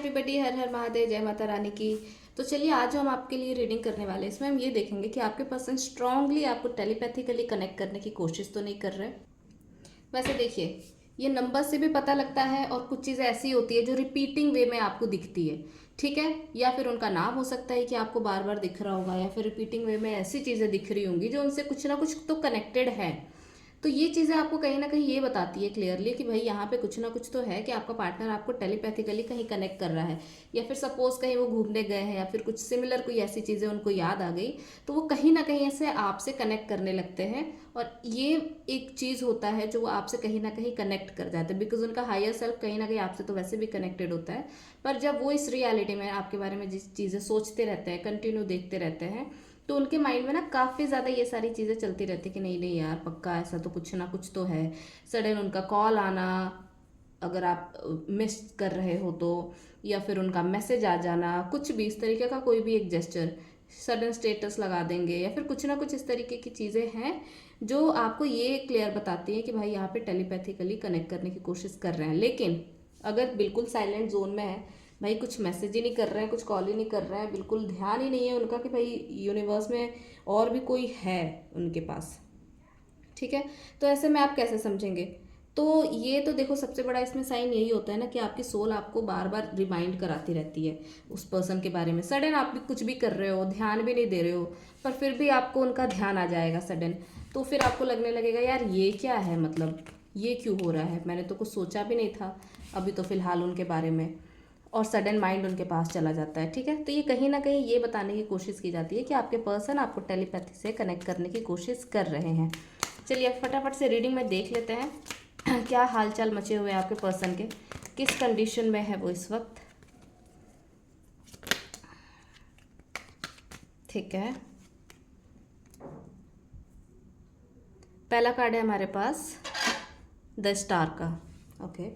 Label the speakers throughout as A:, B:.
A: Everybody, हर हर महादेव, जय माता रानी की। तो चलिए आज हम आपके लिए रीडिंग करने वाले हैं। इसमें हम ये देखेंगे कि आपके पर्सन स्ट्रांगली आपको टेलीपैथिकली कनेक्ट करने की कोशिश तो नहीं कर रहे। वैसे देखिए, ये नंबर से भी पता लगता है और कुछ चीज़ें ऐसी होती है जो रिपीटिंग वे में आपको दिखती है, ठीक है। या फिर उनका नाम हो सकता है कि आपको बार बार दिख रहा होगा, या फिर रिपीटिंग वे में ऐसी चीज़ें दिख रही होंगी जो उनसे कुछ ना कुछ तो कनेक्टेड है। तो ये चीज़ें आपको कहीं ना कहीं ये बताती है क्लियरली कि भाई यहाँ पे कुछ ना कुछ तो है कि आपका पार्टनर आपको टेलीपैथिकली कहीं कनेक्ट कर रहा है। या फिर सपोज कहीं वो घूमने गए हैं या फिर कुछ सिमिलर कोई ऐसी चीज़ें उनको याद आ गई, तो वो कहीं ना कहीं ऐसे आपसे कनेक्ट करने लगते हैं। और ये एक चीज़ होता है जो वो आपसे कहीं ना कहीं कनेक्ट कर जाते हैं, बिकॉज उनका हायर सेल्फ कहीं ना कहीं आपसे तो वैसे भी कनेक्टेड होता है। पर जब वो इस रियलिटी में आपके बारे में जिस चीज़ें सोचते रहते हैं, कंटिन्यू देखते रहते हैं, तो उनके माइंड में ना काफ़ी ज़्यादा ये सारी चीज़ें चलती रहती कि नहीं नहीं यार, पक्का ऐसा तो कुछ ना कुछ तो है। सडन उनका कॉल आना, अगर आप मिस कर रहे हो तो, या फिर उनका मैसेज आ जाना, कुछ भी इस तरीके का कोई भी एक जेस्चर, सडन स्टेटस लगा देंगे, या फिर कुछ ना कुछ इस तरीके की चीज़ें हैं जो आपको ये क्लियर बताती हैं कि भाई यहाँ पे टेलीपैथिकली कनेक्ट करने की कोशिश कर रहे हैं। लेकिन अगर बिल्कुल साइलेंट जोन में है, भाई कुछ मैसेज ही नहीं कर रहे हैं, कुछ कॉल ही नहीं कर रहे हैं, बिल्कुल ध्यान ही नहीं है उनका कि भाई यूनिवर्स में और भी कोई है उनके पास, ठीक है। तो ऐसे में आप कैसे समझेंगे? तो ये तो देखो, सबसे बड़ा इसमें साइन यही होता है ना कि आपकी सोल आपको बार बार रिमाइंड कराती रहती है उस पर्सन के बारे में। सडन आप भी कुछ भी कर रहे हो, ध्यान भी नहीं दे रहे हो, पर फिर भी आपको उनका ध्यान आ जाएगा सडन। तो फिर आपको लगने लगेगा यार ये क्या है, मतलब ये क्यों हो रहा है, मैंने तो कुछ सोचा भी नहीं था अभी तो फिलहाल उनके बारे में। और सडन माइंड उनके पास चला जाता है, ठीक है। तो ये कहीं ना कहीं ये बताने की कोशिश की जाती है कि आपके पर्सन आपको टेलीपैथी से कनेक्ट करने की कोशिश कर रहे हैं। चलिए अब फटाफट से रीडिंग में देख लेते हैं क्या हालचाल मचे हुए हैं आपके पर्सन के, किस कंडीशन में है वो इस वक्त, ठीक है। पहला कार्ड है हमारे पास द स्टार का, ओके।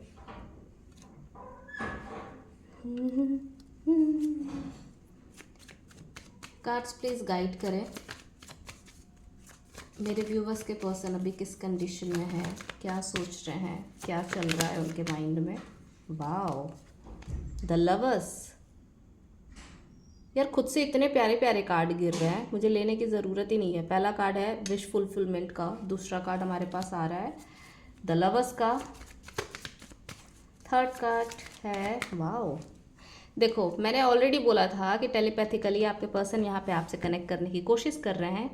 A: कार्ड्स प्लीज गाइड करें मेरे व्यूवर्स के पर्सन अभी किस कंडीशन में है, क्या सोच रहे हैं, क्या चल रहा है उनके माइंड में। Wow, the lovers. यार खुद से इतने प्यारे प्यारे कार्ड गिर रहे हैं, मुझे लेने की ज़रूरत ही नहीं है। पहला कार्ड है विश फुलफिलमेंट का, दूसरा कार्ड हमारे पास आ रहा है द लवर्स का, थर्ड कार्ड है, वाओ। देखो मैंने ऑलरेडी बोला था कि टेलीपैथिकली आपके पर्सन यहाँ पे आपसे कनेक्ट करने की कोशिश कर रहे हैं,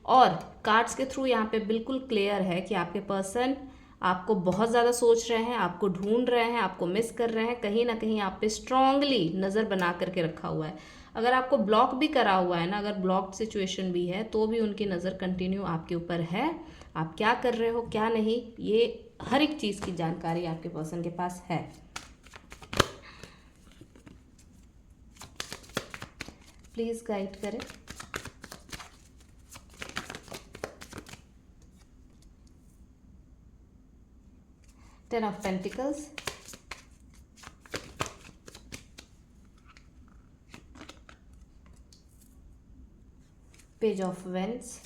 A: और कार्ड्स के थ्रू यहाँ पे बिल्कुल क्लियर है कि आपके पर्सन आपको बहुत ज़्यादा सोच रहे हैं, आपको ढूंढ रहे हैं, आपको मिस कर रहे हैं, कहीं ना कहीं आप पे स्ट्रांगली नज़र बना करके रखा हुआ है। अगर आपको ब्लॉक भी करा हुआ है ना, अगर ब्लॉक्ड सिचुएशन भी है, तो भी उनकी नज़र कंटिन्यू आपके ऊपर है। आप क्या कर रहे हो क्या नहीं, ये हर एक चीज़ की जानकारी आपके पर्सन के पास है। प्लीज़ गाइड करें। Ten of pentacles, page of wands,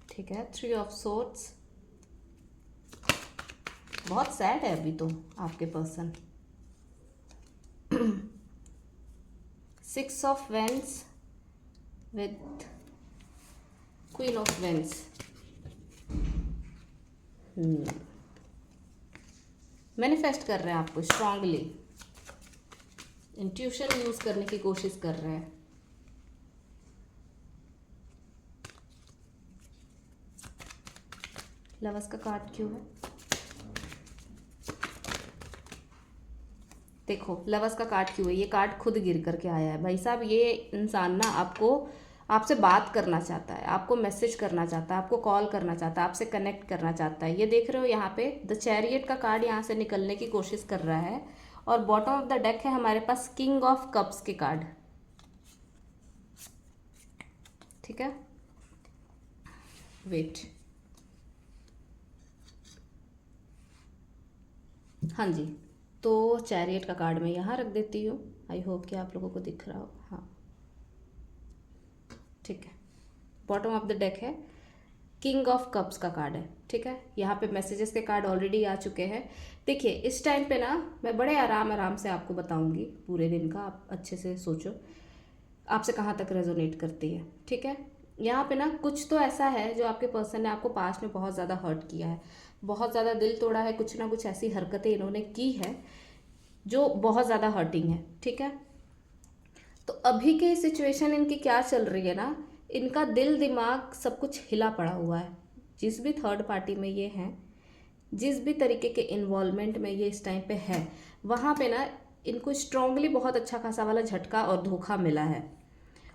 A: ठीक है, थ्री ऑफ सोर्ड्स। बहुत सैड है अभी तो आपके person. Six of wands with queen of wands. Manifest कर रहे हैं आपको स्ट्रांगली, इंट्यूशन यूज करने की कोशिश कर रहे हैं। लवर्स का कार्ड क्यों है? देखो लवर्स का कार्ड क्यों है, ये कार्ड खुद गिर करके आया है। भाई साहब ये इंसान ना आपसे बात करना चाहता है, आपको मैसेज करना चाहता है, आपको कॉल करना चाहता है, आपसे कनेक्ट करना चाहता है। ये देख रहे हो यहाँ पे द चैरियट का कार्ड यहाँ से निकलने की कोशिश कर रहा है, और बॉटम ऑफ द डेक है हमारे पास किंग ऑफ कप्स के कार्ड, ठीक है। वेट, हाँ जी, तो चैरियट का कार्ड मैं यहाँ रख देती हूँ। आई होप कि आप लोगों को दिख रहा हो, हाँ ठीक है। बॉटम ऑफ द डेक है किंग ऑफ कप्स का कार्ड है, ठीक है। यहाँ पे मैसेजेस के कार्ड ऑलरेडी आ चुके हैं। देखिए इस टाइम पे ना मैं बड़े आराम से आपको बताऊंगी पूरे दिन का, आप अच्छे से सोचो आपसे कहाँ तक रेजोनेट करती है, ठीक है। यहाँ पे ना कुछ तो ऐसा है जो आपके पर्सन ने आपको पास्ट में बहुत ज़्यादा हर्ट किया है, बहुत ज़्यादा दिल तोड़ा है, कुछ ना कुछ ऐसी हरकतें इन्होंने की है जो बहुत ज़्यादा हर्टिंग है, ठीक है। तो अभी के सिचुएशन इनकी क्या चल रही है ना, इनका दिल दिमाग सब कुछ हिला पड़ा हुआ है। जिस भी थर्ड पार्टी में ये हैं, जिस भी तरीके के इन्वॉल्वमेंट में ये इस टाइम पे है, वहाँ पे ना इनको स्ट्रांगली बहुत अच्छा खासा वाला झटका और धोखा मिला है।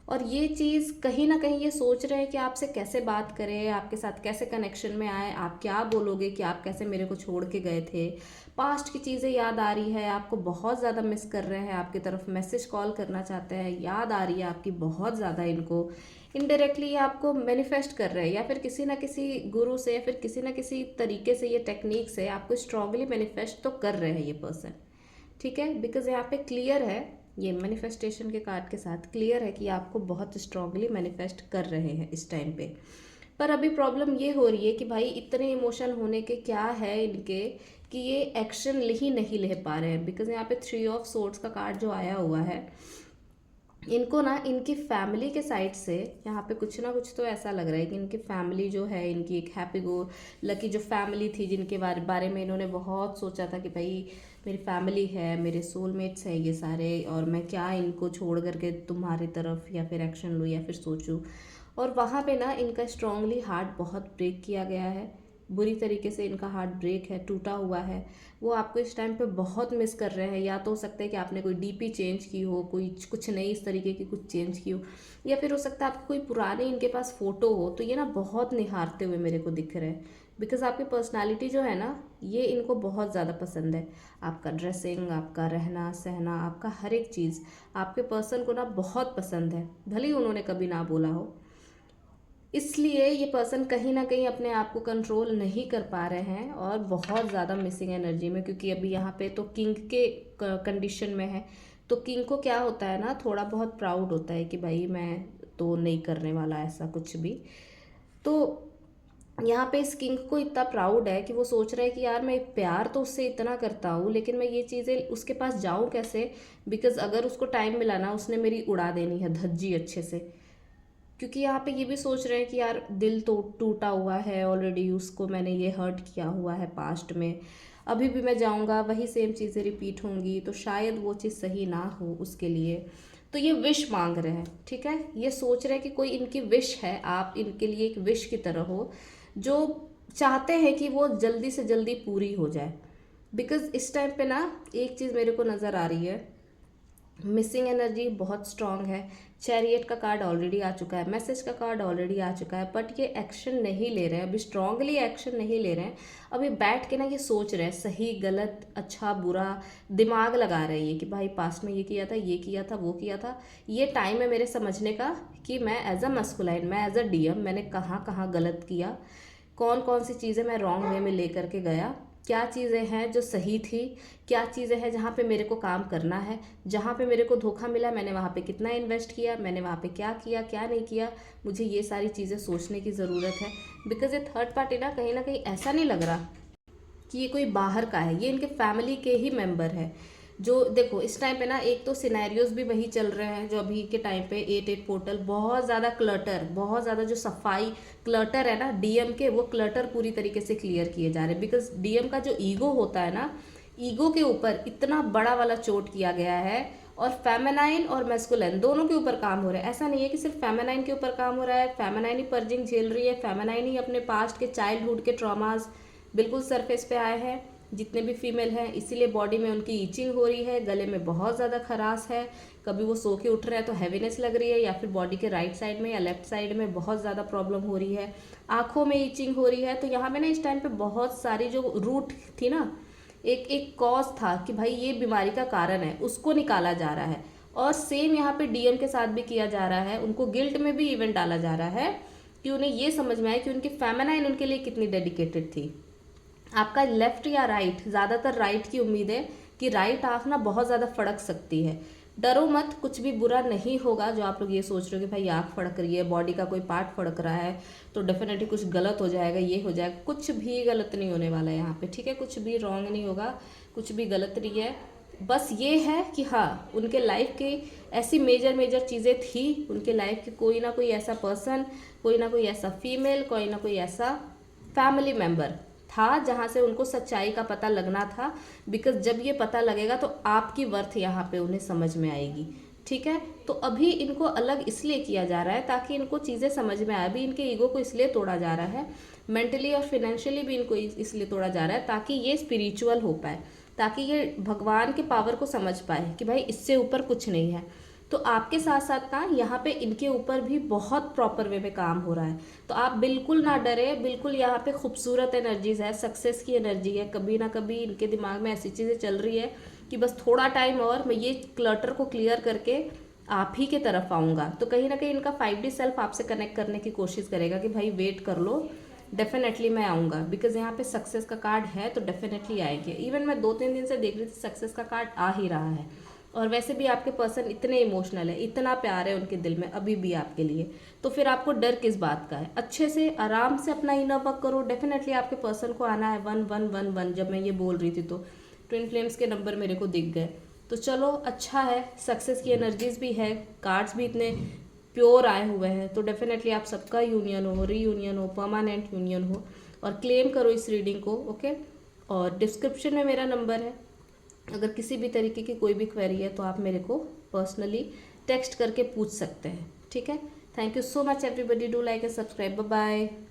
A: और ये चीज़ कहीं ना कहीं ये सोच रहे हैं कि आपसे कैसे बात करें, आपके साथ कैसे कनेक्शन में आए, आप क्या बोलोगे कि आप कैसे मेरे को छोड़ के गए थे। पास्ट की चीज़ें याद आ रही है, आपको बहुत ज़्यादा मिस कर रहे हैं, आपकी तरफ मैसेज कॉल करना चाहते हैं, याद आ रही है आपकी बहुत ज़्यादा इनको। इनडायरेक्टली आपको मैनिफेस्ट कर रहे हैं, या फिर किसी ना किसी गुरु से या फिर किसी ना किसी तरीके से, ये टेक्निक से आपको स्ट्रांगली मैनिफेस्ट तो कर रहे हैं ये पर्सन, ठीक है। बिकॉज यहाँ पे क्लियर है, ये मैनिफेस्टेशन के कार्ड के साथ क्लियर है कि आपको बहुत स्ट्रांगली मैनिफेस्ट कर रहे हैं इस टाइम पे। पर अभी प्रॉब्लम ये हो रही है कि भाई इतने इमोशन होने के क्या है इनके कि ये एक्शन ही नहीं ले पा रहे हैं। बिकॉज यहाँ पे 3 ऑफ सोर्ड्स का कार्ड जो आया हुआ है, इनको ना इनकी फैमिली के साइड से यहाँ पे कुछ ना कुछ तो ऐसा लग रहा है कि इनकी फैमिली जो है, इनकी एक हैप्पी गो लकी जो फैमिली थी, जिनके बारे में इन्होंने बहुत सोचा था कि भाई मेरी फैमिली है, मेरे सोलमेट्स हैं ये सारे, और मैं क्या इनको छोड़ करके तुम्हारी तरफ या फिर एक्शन लूँ या फिर सोचूं। और वहाँ पे ना इनका स्ट्रांगली हार्ट बहुत ब्रेक किया गया है, बुरी तरीके से इनका हार्ट ब्रेक है, टूटा हुआ है। वो आपको इस टाइम पे बहुत मिस कर रहे हैं। या तो हो सकता है कि आपने कोई डीपी चेंज की हो, कोई कुछ नई इस तरीके की कुछ चेंज की हो, या फिर हो सकता है आपको कोई पुरानी इनके पास फ़ोटो हो, तो ये ना बहुत निहारते हुए मेरे को दिख रहे हैं। बिकॉज आपकी पर्सनालिटी जो है ना, ये इनको बहुत ज़्यादा पसंद है। आपका ड्रेसिंग, आपका रहना सहना, आपका हर एक चीज़ आपके पर्सन को ना बहुत पसंद है, भले ही उन्होंने कभी ना बोला हो। इसलिए ये पर्सन कहीं ना कहीं अपने आप को कंट्रोल नहीं कर पा रहे हैं और बहुत ज़्यादा मिसिंग एनर्जी में, क्योंकि अभी यहाँ पे तो किंग के कंडीशन में है। तो किंग को क्या होता है ना, थोड़ा बहुत प्राउड होता है कि भाई मैं तो नहीं करने वाला ऐसा कुछ भी। तो यहाँ पे इस किंग को इतना प्राउड है कि वो सोच रहा है कि यार मैं प्यार तो उससे इतना करता हूँ, लेकिन मैं ये चीज़ें उसके पास जाऊँ कैसे। बिकॉज अगर उसको टाइम मिला ना, उसने मेरी उड़ा देनी है धज्जी अच्छे से। क्योंकि यहाँ पे ये भी सोच रहे हैं कि यार दिल तो टूटा हुआ है ऑलरेडी, उसको मैंने ये हर्ट किया हुआ है पास्ट में, अभी भी मैं जाऊँगा वही सेम चीज़ें रिपीट होंगी, तो शायद वो चीज़ सही ना हो उसके लिए। तो ये विश मांग रहे हैं, ठीक है। ये सोच रहे हैं कि कोई इनकी विश है, आप इनके लिए एक विश की तरह हो, जो चाहते हैं कि वो जल्दी से जल्दी पूरी हो जाए। बिकॉज इस टाइम पे ना एक चीज़ मेरे को नज़र आ रही है, मिसिंग एनर्जी बहुत स्ट्रांग है। चैरियट का कार्ड ऑलरेडी आ चुका है, मैसेज का कार्ड ऑलरेडी आ चुका है, बट ये एक्शन नहीं ले रहे हैं, अभी स्ट्रांगली एक्शन नहीं ले रहे हैं। अभी बैठ के ना ये सोच रहे हैं सही गलत अच्छा बुरा, दिमाग लगा रहे हैं ये कि भाई पास्ट में ये किया था, ये किया था, वो किया था। ये टाइम है मेरे समझने का कि मैं एज अ मस्कुलाइन, मैं एज अ डीएम मैंने कहाँ कहाँ गलत किया, कौन कौन सी चीज़ें मैं रॉन्ग वे में लेकर के गया, क्या चीज़ें हैं जो सही थी, क्या चीज़ें हैं जहाँ पे मेरे को काम करना है, जहाँ पे मेरे को धोखा मिला मैंने वहाँ पे कितना इन्वेस्ट किया, मैंने वहाँ पे क्या किया क्या नहीं किया। मुझे ये सारी चीज़ें सोचने की ज़रूरत है। बिकॉज ये थर्ड पार्टी ना कहीं ऐसा नहीं लग रहा कि ये कोई बाहर का है, ये इनके फैमिली के ही मेंबर है। जो देखो इस टाइम पे ना एक तो सिनेरियोज भी वही चल रहे हैं जो अभी के टाइम पे 8-8 पोर्टल, बहुत ज़्यादा क्लटर, बहुत ज़्यादा जो सफाई क्लटर है ना डीएम के, वो क्लटर पूरी तरीके से क्लियर किए जा रहे हैं। बिकॉज डीएम का जो ईगो होता है ना, ईगो के ऊपर इतना बड़ा वाला चोट किया गया है, और फेमेनाइन और मैस्कुलिन दोनों के ऊपर काम हो रहा है। ऐसा नहीं है कि सिर्फ फेमेनाइन के ऊपर काम हो रहा है, फेमेनाइन ही पर्जिंग झेल रही है, फेमेनाइन ही अपने पास्ट के चाइल्डहुड के ट्रॉमास बिल्कुल सरफेस पे आए हैं जितने भी फीमेल हैं। इसीलिए बॉडी में उनकी ईचिंग हो रही है, गले में बहुत ज़्यादा खराश है, कभी वो सो के उठ रहे हैं तो हैवीनेस लग रही है, या फिर बॉडी के राइट साइड में या लेफ्ट साइड में बहुत ज़्यादा प्रॉब्लम हो रही है, आँखों में ईचिंग हो रही है। तो यहाँ पे ना इस टाइम पे बहुत सारी जो रूट थी ना, एक एक कॉज था कि भाई ये बीमारी का कारण है, उसको निकाला जा रहा है। और सेम यहाँ पे डीएम के साथ भी किया जा रहा है, उनको गिल्ट में भी इवेंट डाला जा रहा है कि उन्हें ये समझ में आए कि उनकी फेमेनाइन उनके लिए कितनी डेडिकेटेड थी। आपका लेफ्ट या राइट, ज़्यादातर राइट की उम्मीद है कि राइट आँख ना बहुत ज़्यादा फड़क सकती है, डरो मत, कुछ भी बुरा नहीं होगा। जो आप लोग ये सोच रहे हो कि भाई आँख फड़क रही है, बॉडी का कोई पार्ट फड़क रहा है तो डेफिनेटली कुछ गलत हो जाएगा, ये हो जाएगा, कुछ भी गलत नहीं होने वाला है यहाँ पे, ठीक है। कुछ भी रॉन्ग नहीं होगा, कुछ भी गलत नहीं है। बस ये है कि हाँ, उनके लाइफ की ऐसी मेजर चीज़ें थी, उनके लाइफ के कोई ना कोई ऐसा पर्सन, कोई ना कोई ऐसा फीमेल, कोई ना कोई ऐसा फैमिली मेम्बर था जहाँ से उनको सच्चाई का पता लगना था। बिकॉज जब ये पता लगेगा तो आपकी वर्थ यहाँ पे उन्हें समझ में आएगी, ठीक है। तो अभी इनको अलग इसलिए किया जा रहा है ताकि इनको चीज़ें समझ में आए। अभी इनके ईगो को इसलिए तोड़ा जा रहा है, मेंटली और फिनेंशियली भी इनको इसलिए तोड़ा जा रहा है ताकि ये स्पिरिचुअल हो पाए, ताकि ये भगवान के पावर को समझ पाए कि भाई इससे ऊपर कुछ नहीं है। तो आपके साथ साथ ना यहाँ पे इनके ऊपर भी बहुत प्रॉपर वे में काम हो रहा है। तो आप बिल्कुल ना डरे, बिल्कुल यहाँ पे खूबसूरत एनर्जीज है, सक्सेस की एनर्जी है। कभी ना कभी इनके दिमाग में ऐसी चीज़ें चल रही है कि बस थोड़ा टाइम और मैं ये क्लटर को क्लियर करके आप ही के तरफ आऊँगा। तो कहीं ना कहीं इनका 5D सेल्फ आपसे कनेक्ट करने की कोशिश करेगा कि भाई वेट कर लो, डेफिनेटली मैं आऊँगा। बिकॉज यहाँ पे सक्सेस का कार्ड है तो डेफिनेटली आएंगे। इवन मैं 2-3 दिन से देख रही थी, सक्सेस का कार्ड आ ही रहा है। और वैसे भी आपके पर्सन इतने इमोशनल है, इतना प्यार है उनके दिल में अभी भी आपके लिए, तो फिर आपको डर किस बात का है। अच्छे से आराम से अपना इनर वर्क करो, डेफिनेटली आपके पर्सन को आना है 1111। जब मैं ये बोल रही थी तो ट्विन फ्लेम्स के नंबर मेरे को दिख गए। तो चलो अच्छा है, सक्सेस की एनर्जीज भी है, कार्ड्स भी इतने प्योर आए हुए हैं, तो डेफिनेटली आप सबका यूनियन हो, रीयूनियन हो, परमानेंट यूनियन हो। और क्लेम करो इस रीडिंग को, ओके। और डिस्क्रिप्शन में मेरा नंबर है, अगर किसी भी तरीके की कोई भी क्वेरी है तो आप मेरे को पर्सनली टेक्स्ट करके पूछ सकते हैं, ठीक है। Thank you so much everybody, do like and subscribe, bye bye.